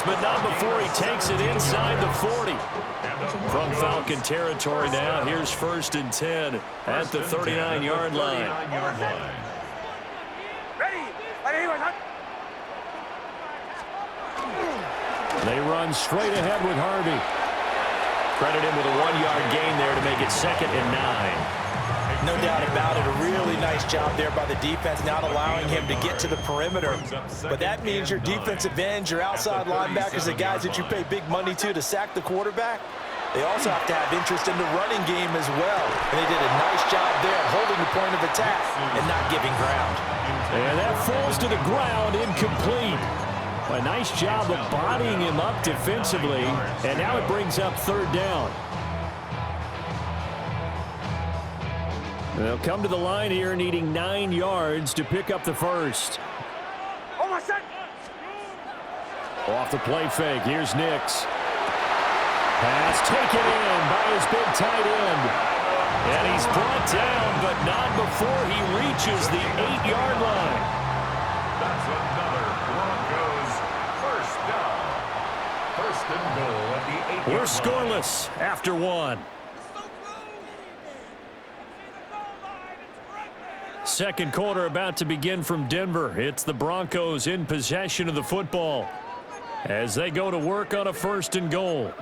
but not before he takes it inside the 40. From Falcon territory now, here's 1st and 10 at the 39-yard line. They run straight ahead with Harvey. Credit him with a 1-yard gain there to make it 2nd and 9. No doubt about it. A really nice job there by the defense, not allowing him to get to the perimeter. But that means your defensive ends, your outside linebackers, the guys that you pay big money to sack the quarterback, they also have to have interest in the running game as well. And they did a nice job there holding the point of attack and not giving ground. And that falls to the ground, incomplete. A nice job of bodying him up defensively. And now it brings up 3rd down. They'll come to the line here needing 9 yards to pick up the first. Off the play fake, here's Nix. Pass taken in by his big tight end. And he's brought down, but not before he reaches the 8-yard line. That's another Broncos first down. 1st and goal at the 8-yard line. We're scoreless after 1. Second quarter about to begin from Denver. It's the Broncos in possession of the football as they go to work on a 1st and goal.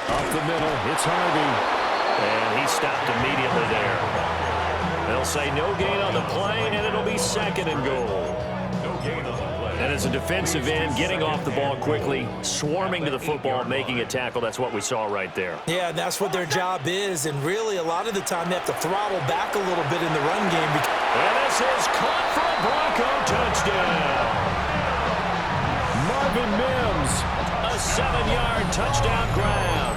Up the middle, it's Harvey. And he stopped immediately there. They'll say no gain on the play, and it'll be 2nd and goal. No gain on the play. And as a defensive end, getting off the ball quickly, swarming to the football, making a tackle, that's what we saw right there. Yeah, that's what their job is, and really a lot of the time they have to throttle back a little bit in the run game. And this is caught for a Bronco touchdown. Marvin Mims, a 7-yard touchdown grab.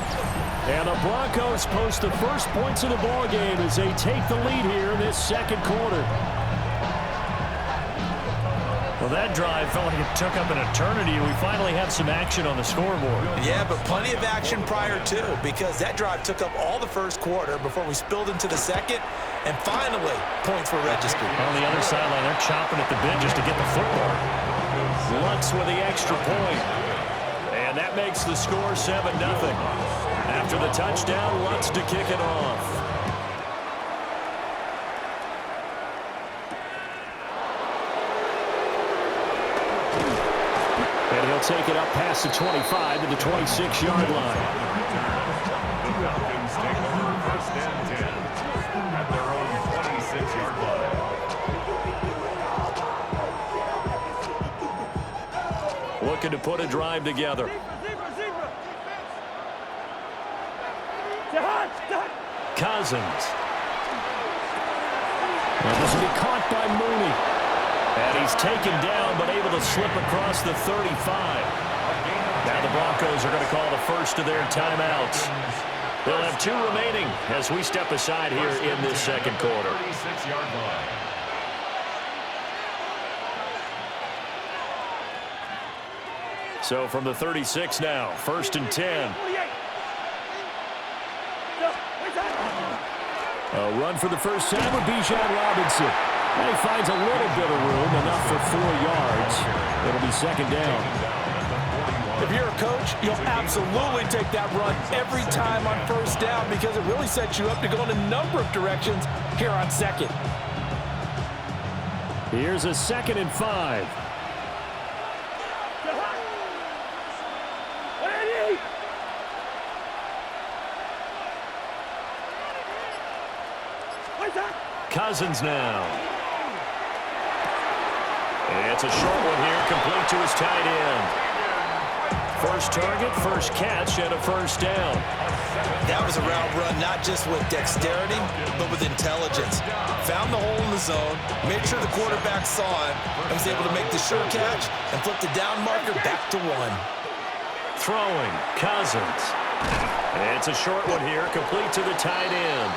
And the Broncos post the first points of the ball game as they take the lead here in this 2nd quarter. Well, that drive felt like it took up an eternity. We finally have some action on the scoreboard. Yeah, but plenty of action prior to, because that drive took up all the 1st quarter before we spilled into the 2nd, and finally, points were registered. On the other sideline, they're chopping at the bit just to get the football. Lutz with the extra point. And that makes the score 7-0. After the touchdown, Lutz to kick it off. And he'll take it up past the 25 to the 26-yard line. The Falcons take over 1st and 10 at their own 26-yard line. Looking to put a drive together. Cousins. And this will be caught by Mooney. And he's taken down, but able to slip across the 35. Now the Broncos are going to call the first of their timeouts. They'll have 2 remaining as we step aside here in this 2nd quarter. 36-yard line. So from the 36 now, 1st and 10. A run for the first time with Bijan Robinson. And he finds a little bit of room, enough for 4 yards. It'll be 2nd down. If you're a coach, you'll absolutely take that run every time on 1st down because it really sets you up to go in a number of directions here on 2nd. Here's a 2nd and 5. Cousins now. It's a short one here, complete to his tight end. First target, first catch, and a 1st down. That was a route run, not just with dexterity, but with intelligence. Found the hole in the zone, made sure the quarterback saw it, and was able to make the sure catch and flip the down marker back to 1. Throwing, Cousins. It's a short one here, complete to the tight end.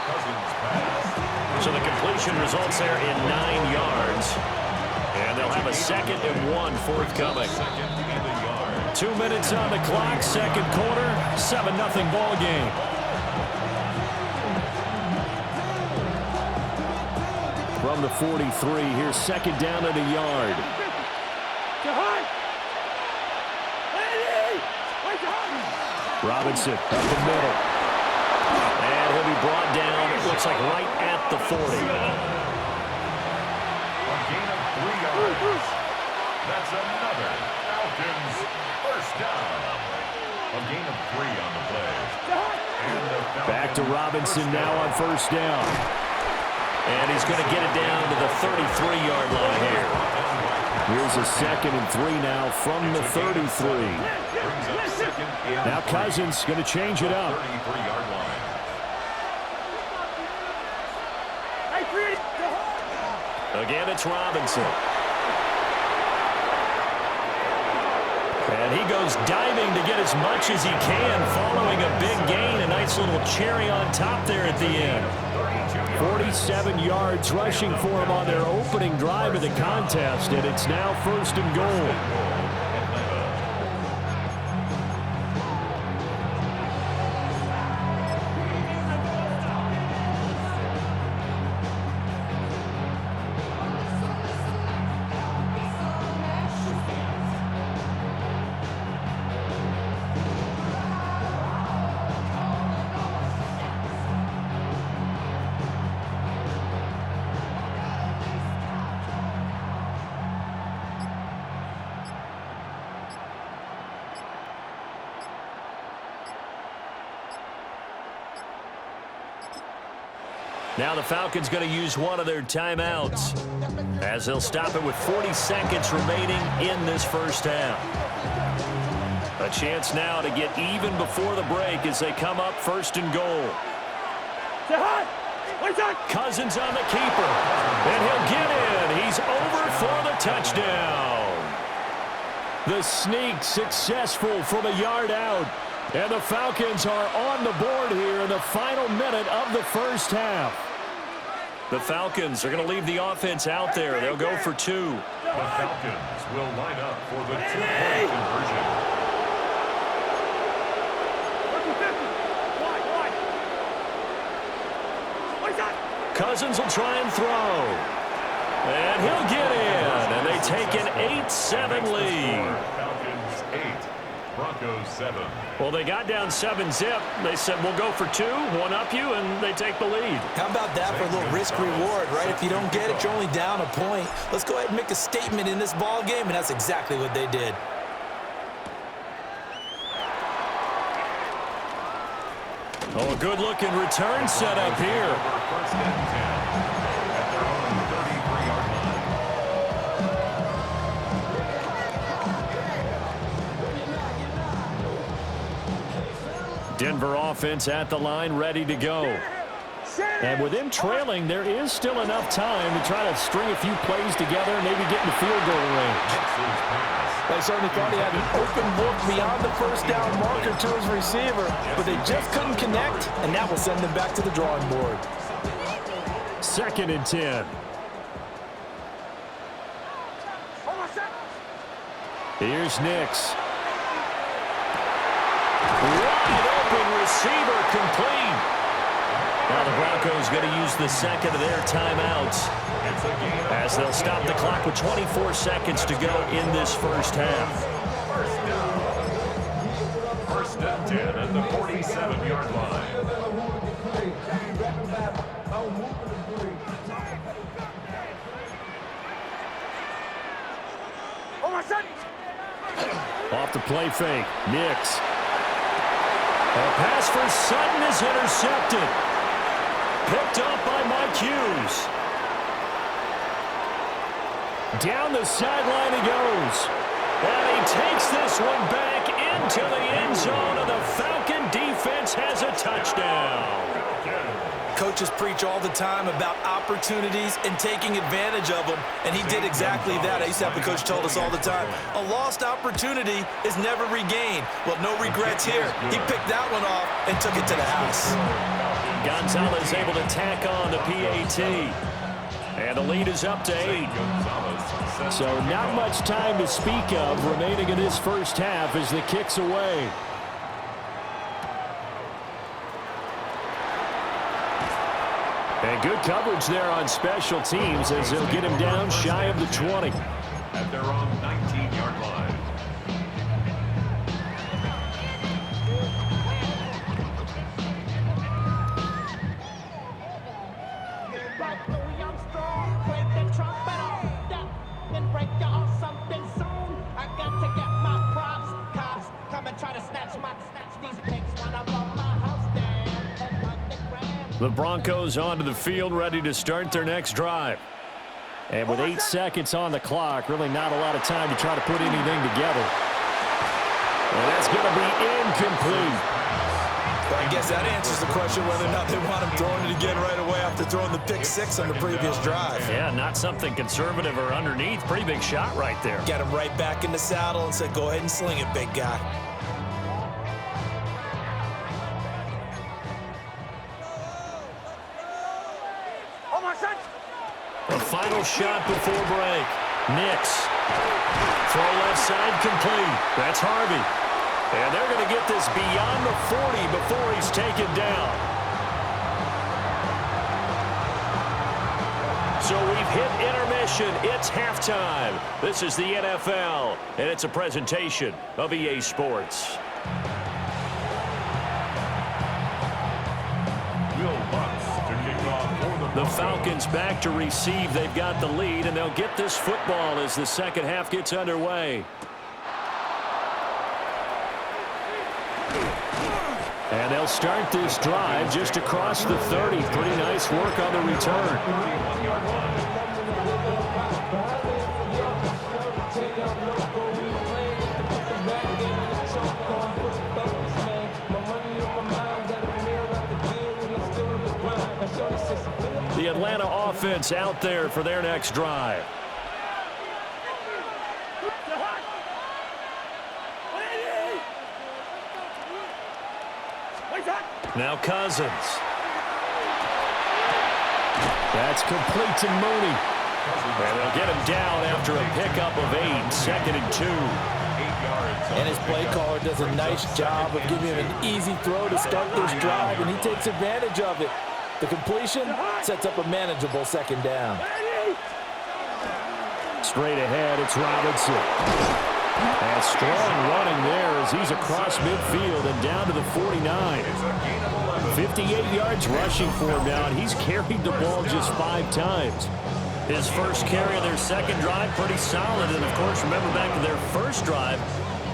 So the completion results there in 9 yards. And they'll have a 2nd and 1 forthcoming. 2 minutes on the clock, 2nd quarter, 7-0 ball game. from the 43. Here's second down and a yard. Robinson up the middle. And he'll be brought down, it looks like right at the 40. A gain of 3 yards. That's another Falcons first down. A gain of 3 on the play. And the Back to Robinson now on first down. And he's going to get it down to the 33-yard line here. Here's a 2nd and 3 now from the 33. Now Cousins going to change it up. 33-yard line. Again, it's Robinson. And he goes diving to get as much as he can, following a big gain. A nice little cherry on top there at the end. 47 yards rushing for him on their opening drive of the contest, and it's now 1st and goal. Now the Falcons going to use one of their timeouts as they'll stop it with 40 seconds remaining in this first half. A chance now to get even before the break as they come up 1st and goal. Cousins on the keeper, and he'll get in. He's over for the touchdown. The sneak successful from a yard out. And the Falcons are on the board here in the final minute of the first half. The Falcons are going to leave the offense out there. They'll go for 2. The Falcons will line up for the 2-point conversion. Cousins will try and throw. And he'll get in. And they take an 8-7 lead. Falcons 8. Broncos 7. Well, they got down 7-zip. They said, we'll go for 2, one up you, and they take the lead. How about that for a little risk-reward, right? If you don't get it, you're only down a point. Let's go ahead and make a statement in this ball game, and that's exactly what they did. Oh, a good-looking return set up here. First and 10 at their own 33-yard line. Denver offense at the line, ready to go. And with them trailing, there is still enough time to try to string a few plays together and maybe get in the field goal range. They certainly thought he had an open look beyond the first down marker to his receiver, but they just couldn't connect, and that will send them back to the drawing board. 2nd and 10. Here's Nix. Wide open receiver complete. Now the Broncos going to use the 2nd of their timeouts as they'll stop the clock with 24 seconds to go in this first half. First and 10 at the 47-yard line. Off the play fake, Nix. A pass for Sutton is intercepted. Picked up by Mike Hughes. Down the sideline he goes. And he takes this one back into the end zone, and the Falcon defense has a touchdown. Coaches preach all the time about opportunities and taking advantage of them, and he did exactly that. I used to have the coach told us all the time, a lost opportunity is never regained. Well, no regrets here. He picked that one off and took it to the house. Gonzalez able to tack on the PAT. And the lead is up to 8. So not much time to speak of remaining in this first half as the kick's away. And good coverage there on special teams as they'll get him down shy of the 20. At their own 19-yard line. The Broncos onto the field, ready to start their next drive. And with 8 seconds on the clock, really not a lot of time to try to put anything together. And that's going to be incomplete. Well, I guess that answers the question whether or not they want him throwing it again right away after throwing the pick six on the previous drive. Yeah, not something conservative or underneath. Pretty big shot right there. Got him right back in the saddle and said, go ahead and sling it, big guy. The final shot before break. Nix. Throw left side complete. That's Harvey. And they're going to get this beyond the 40 before he's taken down. So we've hit intermission. It's halftime. This is the NFL, and it's a presentation of EA Sports. The Falcons back to receive. They've got the lead, and they'll get this football as the second half gets underway. And they'll start this drive just across the 30. Pretty nice work on the return. The Atlanta offense out there for their next drive. Now Cousins. That's complete to Mooney. And they'll get him down after a pickup of 8, 2nd and 2. And his play caller does a nice job of giving him an easy throw to start this drive, and he takes advantage of it. The completion sets up a manageable second down. Straight ahead, it's Robinson. And strong running there as he's across midfield and down to the 49. 58 yards rushing for him now, and he's carried the ball just 5 times. His first carry of their second drive, pretty solid. And, of course, remember back to their first drive,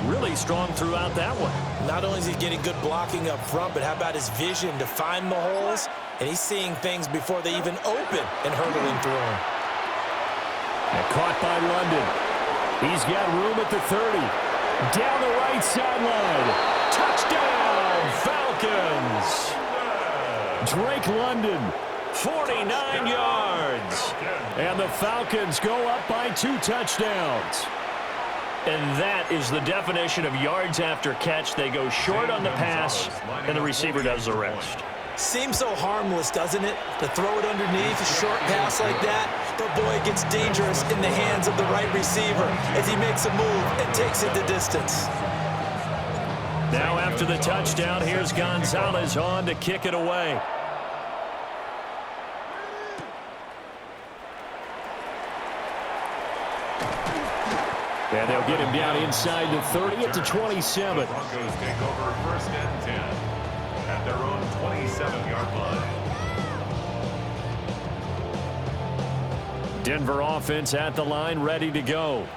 really strong throughout that one. Not only is he getting good blocking up front, but how about his vision to find the holes? And he's seeing things before they even open and hurdling through them. And caught by London. He's got room at the 30. Down the right sideline. Touchdown, Falcons. Drake London, 49 yards. And the Falcons go up by 2 touchdowns. And that is the definition of yards after catch. They go short on the pass, and the receiver does the rest. Seems so harmless, doesn't it? To throw it underneath, a short pass like that. But boy, it gets dangerous in the hands of the right receiver as he makes a move and takes it the distance. Now after the touchdown, here's Gonzalez on to kick it away. And they'll get him down inside the 30 at the 27. Broncos take over 1st and 10 at their own 27-yard line. Denver offense at the line, ready to go.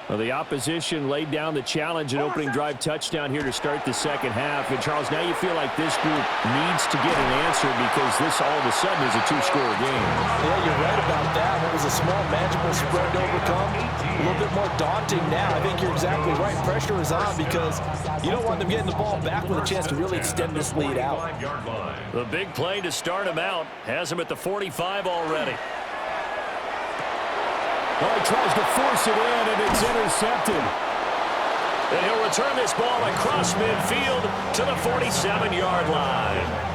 Well, the opposition laid down the challenge and opening drive touchdown here to start the second half. And, Charles, now you feel like this group needs to get an answer because this all of a sudden is a 2-score game. Yeah, you're right about that. It was a small, manageable spread to overcome. A little bit more daunting now. I think you're exactly right. Pressure is on because you don't want them getting the ball back with a chance to really extend this lead out. The big play to start him out has him at the 45 already. Well, he tries to force it in, and it's intercepted. And he'll return this ball across midfield to the 47-yard line.